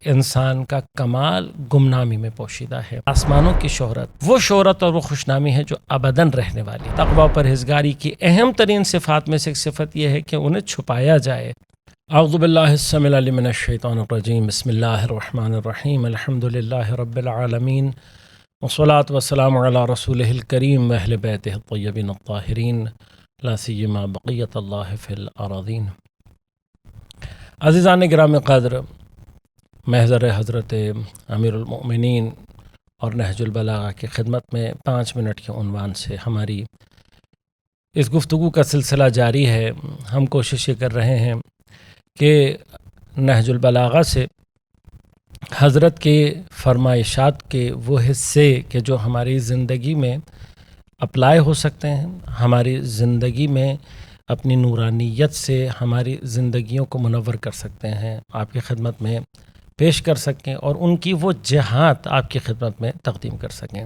انسان کا کمال گمنامی میں پوشیدہ ہے۔ آسمانوں کی شہرت وہ شہرت اور وہ خوشنامی ہے جو ابداً رہنے والی۔ تقویٰ و پرہیزگاری کی اہم ترین صفات میں سے ایک صفت یہ ہے کہ انہیں چھپایا جائے۔ اعوذ باللہ السمیع العلیم من الشیطان الرجیم، بسم اللہ الرحمن الرحیم، الحمد للہ رب العالمین، والصلاة والسلام علی رسولہ الکریم واہل بیتہ الطیبین الطاہرین، لا سیما بقیۃ اللہ فی الارضین۔ عزیزان گرامی قدر، محضر حضرت امیر المؤمنین اور نہج البلاغہ کی خدمت میں 5 منٹ کے عنوان سے ہماری اس گفتگو کا سلسلہ جاری ہے۔ ہم کوشش یہ کر رہے ہیں کہ نہج البلاغہ سے حضرت کے فرمائشات کے وہ حصے کہ جو ہماری زندگی میں اپلائی ہو سکتے ہیں، ہماری زندگی میں اپنی نورانیت سے ہماری زندگیوں کو منور کر سکتے ہیں، آپ کی خدمت میں پیش کر سکیں اور ان کی وہ جہات آپ کی خدمت میں تقدیم کر سکیں۔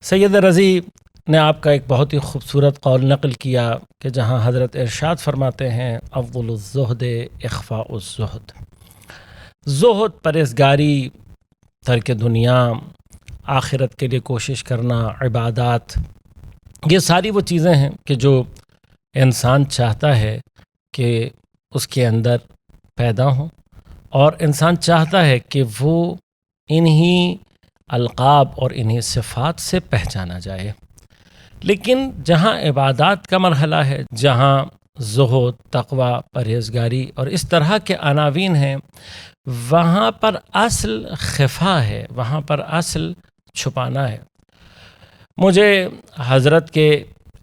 سید رضی نے آپ کا ایک بہت ہی خوبصورت قول نقل کیا کہ جہاں حضرت ارشاد فرماتے ہیں افضل الزہد اخفاء الزہد، زہد پرہیزگاری، ترک دنیا، آخرت کے لیے کوشش کرنا، عبادات، یہ ساری وہ چیزیں ہیں کہ جو انسان چاہتا ہے کہ اس کے اندر پیدا ہوں، اور انسان چاہتا ہے کہ وہ انہی القاب اور انہی صفات سے پہچانا جائے۔ لیکن جہاں عبادات کا مرحلہ ہے، جہاں زہد، تقوی، پرہیزگاری اور اس طرح کے عناوین ہیں، وہاں پر اصل خفا ہے، وہاں پر اصل چھپانا ہے۔ مجھے حضرت کے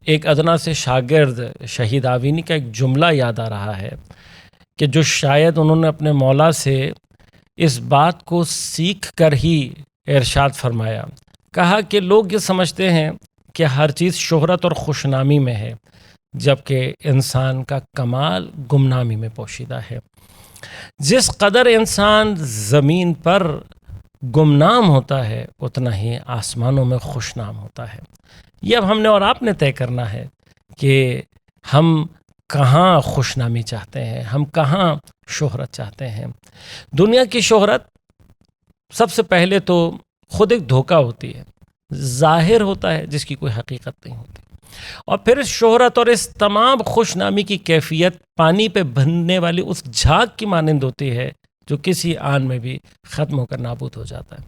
ایک ادنا سے شاگرد شہید آوینی کا ایک جملہ یاد آ رہا ہے کہ جو شاید انہوں نے اپنے مولا سے اس بات کو سیکھ کر ہی ارشاد فرمایا، کہا کہ لوگ یہ سمجھتے ہیں کہ ہر چیز شہرت اور خوشنامی میں ہے، جبکہ انسان کا کمال گمنامی میں پوشیدہ ہے۔ جس قدر انسان زمین پر گمنام ہوتا ہے اتنا ہی آسمانوں میں خوشنام ہوتا ہے۔ یہ اب ہم نے اور آپ نے طے کرنا ہے کہ ہم کہاں خوشنامی چاہتے ہیں، ہم کہاں شہرت چاہتے ہیں۔ دنیا کی شہرت سب سے پہلے تو خود ایک دھوکہ ہوتی ہے، ظاہر ہوتا ہے جس کی کوئی حقیقت نہیں ہوتی، اور پھر اس شہرت اور اس تمام خوشنامی کی کیفیت پانی پہ بننے والی اس جھاگ کی مانند ہوتی ہے جو کسی آن میں بھی ختم ہو کر نابود ہو جاتا ہے۔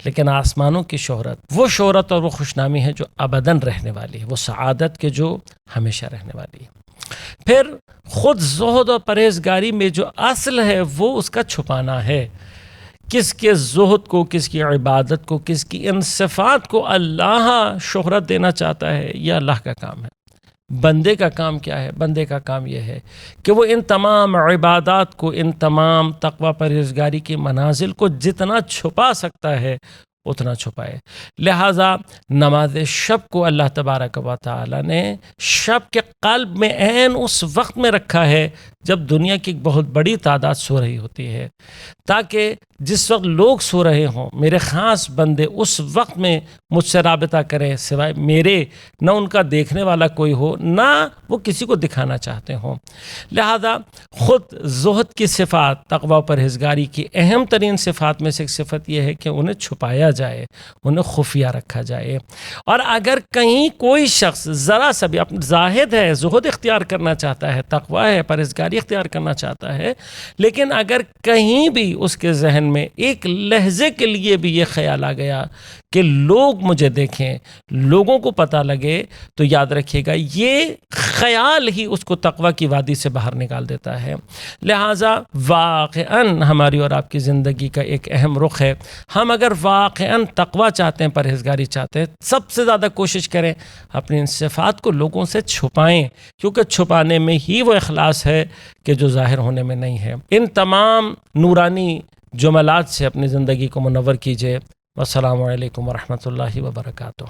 لیکن آسمانوں کی شہرت وہ شہرت اور وہ خوشنامی ہے جو ابداً رہنے والی ہے، وہ سعادت کے جو ہمیشہ رہنے والی ہے۔ پھر خود زہد اور پرہیزگاری میں جو اصل ہے وہ اس کا چھپانا ہے۔ کس کے زہد کو، کس کی عبادت کو، کس کی ان صفات کو اللہ شہرت دینا چاہتا ہے، یہ اللہ کا کام ہے۔ بندے کا کام کیا ہے؟ بندے کا کام یہ ہے کہ وہ ان تمام عبادات کو، ان تمام تقوی پرہیزگاری کی منازل کو جتنا چھپا سکتا ہے اتنا چھپائے۔ لہٰذا نماز شب کو اللہ تبارک و تعالی نے شب کے قلب میں عین اس وقت میں رکھا ہے جب دنیا کی ایک بہت بڑی تعداد سو رہی ہوتی ہے، تاکہ جس وقت لوگ سو رہے ہوں میرے خاص بندے اس وقت میں مجھ سے رابطہ کریں، سوائے میرے نہ ان کا دیکھنے والا کوئی ہو، نہ وہ کسی کو دکھانا چاہتے ہوں۔ لہذا خود زہد کی صفات، تقوی و پرہیزگاری کی اہم ترین صفات میں سے ایک صفت یہ ہے کہ انہیں چھپایا جائے، انہیں خفیہ رکھا جائے۔ اور اگر کہیں کوئی شخص ذرا سا بھی اپنا زاہد ہے، زہد اختیار کرنا چاہتا ہے، تقوی ہے، پرہیزگاری اختیار کرنا چاہتا ہے، لیکن اگر کہیں بھی اس کے ذہن میں ایک لحظے کے لیے بھی یہ خیال آ گیا کہ لوگ مجھے دیکھیں، لوگوں کو پتہ لگے، تو یاد رکھیے گا یہ خیال ہی اس کو تقوی کی وادی سے باہر نکال دیتا ہے۔ لہٰذا واقعاً ہماری اور آپ کی زندگی کا ایک اہم رخ ہے، ہم اگر واقعاً تقوی چاہتے ہیں، پرہیزگاری چاہتے ہیں، سب سے زیادہ کوشش کریں اپنی ان صفات کو لوگوں سے چھپائیں، کیونکہ چھپانے میں ہی وہ اخلاص ہے کہ جو ظاہر ہونے میں نہیں ہے۔ ان تمام نورانی جملات سے اپنی زندگی کو منور کیجیے۔ والسلام علیکم ورحمۃ اللہ وبرکاتہ۔